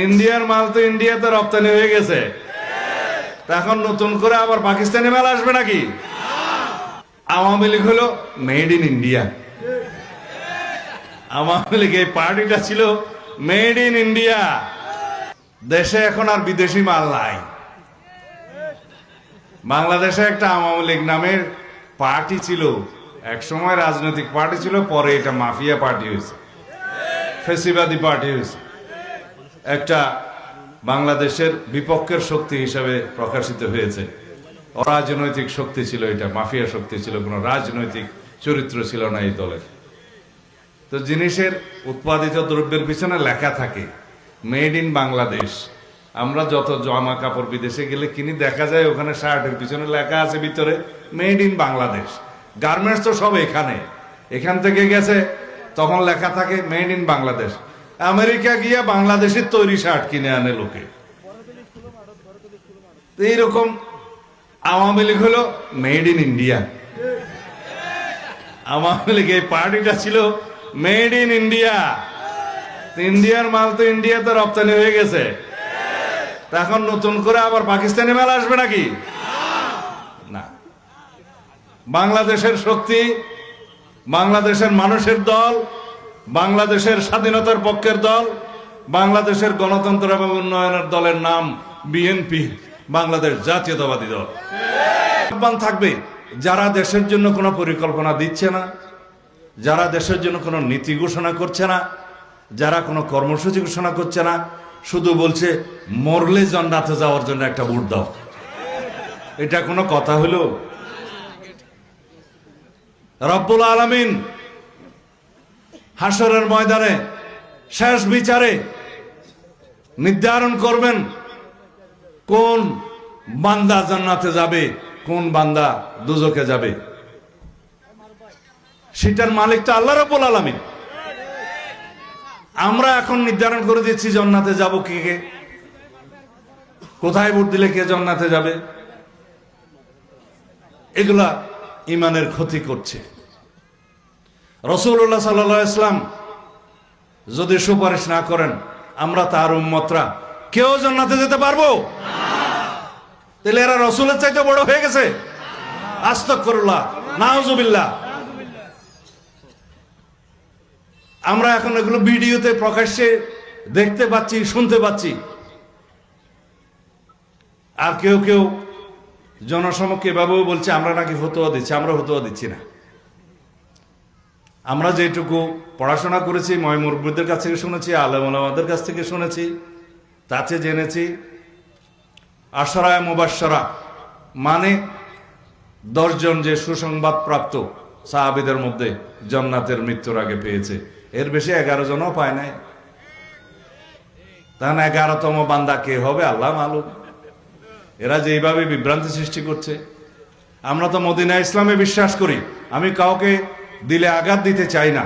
ইন্ডিয়ার মাল তো ইন্ডিয়াতে রপ্তানি হয়ে গেছে, এখন নতুন করে আবার পাকিস্তানি মাল আসবে নাকি? আওয়ামী লীগ হলো made in India. Awami League এই পার্টিটা ছিল মেড ইন ইন্ডিয়া। দেশে এখন আর বিদেশি মাল নাই। বাংলাদেশে একটা আওয়ামী লীগ নামের পার্টি ছিল, এক সময় রাজনৈতিক পার্টি ছিল, পরে এটা মাফিয়া পার্টি হয়েছে, ফেসিবাদী পার্টি হয়েছে। একটা বাংলাদেশের বিপক্ষের শক্তি হিসাবে প্রকাশিত হয়েছে। অরাজনৈতিক শক্তি ছিল, এটা মাফিয়া শক্তি ছিল, কোনো রাজনৈতিক চরিত্র ছিল না এই দলের। তো জিনিসের উৎপাদিত দ্রব্যের পিছনে লেখা থাকে মেড ইন বাংলাদেশ। আমরা যত জামা কাপড় বিদেশে গেলে কিনি, দেখা যায় ওখানে শার্টের পিছনে লেখা আছে ভিতরে মেড ইন বাংলাদেশ। গার্মেন্টস তো সব এখান থেকে গেছে, তখন লেখা থাকে মেড ইন বাংলাদেশ। আমেরিকা গিয়া বাংলাদেশের তৈরি শার্ট কিনে আনে লোকে। এইরকম আওয়ামী লীগ হলো made in India. Awami League এই পার্টিটা ছিল মেড ইন ইন্ডিয়া। ইন্ডিয়ার মাল তো ইন্ডিয়াতে রপ্তানি হয়ে গেছে, এখন নতুন করে আবার পাকিস্তানি মাল আসবে নাকি? না। বাংলাদেশের শক্তি, বাংলাদেশের মানুষের দল, বাংলাদেশের স্বাধীনতার পক্ষের দল, বাংলাদেশের গণতন্ত্র এবং উন্নয়নের দলের নাম বিএনপি, বাংলাদেশ জাতীয়তাবাদী দল। থাকবে যারা দেশের জন্য কোনো পরিকল্পনা দিচ্ছে না, যারা দেশের জন্য কোনো নীতি ঘোষণা করছে না, যারা কোনো কর্মসূচি ঘোষণা করছে না, শুধু বলছে মরলে জান্নাতে যাওয়ার জন্য একটা ভোট দাও। এটা কোনো কথা হলো? রব্বুল আলামিন হাসরের ময়দানে শেষ বিচারে নির্ধারণ করবেন কোন বান্দা জান্নাতে যাবে, কোন বান্দা দুজকে যাবে। সেটার মালিক তো আল্লাহ রাব্বুল আলামিন। আমরা এখন নির্ধারণ করে দিচ্ছি জান্নাতে যাব কে, কোথায় ভোট দিলে কে জান্নাতে যাবে। এগুলা ইমানের ক্ষতি করছে। রাসূলুল্লাহ সাল্লাল্লাহু আলাইহি ওয়াসাল্লাম যদি সুপারিশ না করেন, আমরা তার উম্মতরা কেউ জান্নাতে যেতে পারবো? তাহলে এরা রাসূলের চাইতে বড় হয়ে গেছে? আস্তাগফিরুল্লাহ, নাউজুবিল্লাহ। আমরা এখন এগুলো ভিডিওতে প্রকাশ্যে দেখতে পাচ্ছি, শুনতে পাচ্ছি। আর কেউ কেউ জনসমক্ষে এভাবেও বলছে আমরা নাকি ফতোয়া দিচ্ছি। আমরা ফতোয়া দিচ্ছি না। আমরা যেটুকু পড়াশোনা করেছি, মুরব্বিদের কাছ থেকে শুনেছি, আলেম ওলামাদের কাছ থেকে শুনেছি, তাতে জেনেছি আশরায়ে মুবাশশারা মানে 10 জন যে সুসংবাদ প্রাপ্ত সাহাবীদের মধ্যে জান্নাতের মৃত্যুর আগে পেয়েছে, এর বেশি 11 জনও পায় নাই। তাহলে 11তম বান্দা কে হবে আল্লাহ মালুম। এরা যে এইভাবে বিভ্রান্তি সৃষ্টি করছে। আমরা তো মদিনা ইসলামে বিশ্বাস করি। আমি কাউকে দিলে আঘাত দিতে চাই না।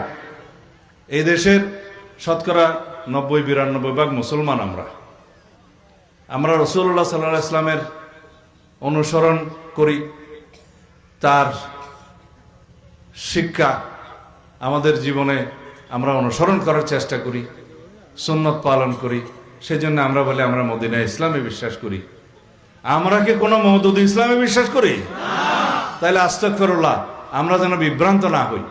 এই দেশের শতকরা 90-92 ভাগ মুসলমান। আমরা রাসূলুল্লাহ সাল্লাল্লাহু আলাইহি ওয়াসাল্লামের অনুসরণ করি, তার শিক্ষা আমাদের জীবনে আমরা অনুসরণ করার চেষ্টা করি, সুন্নত পালন করি। সেজন্য আমরা বলি আমরা মদিনা ইসলামে বিশ্বাস করি। আমরা কি কোনো মওদুদ ইসলামে বিশ্বাস করি? তাহলে আস্তাগফিরুল্লাহ, আমরা যেন বিভ্রান্ত না হই।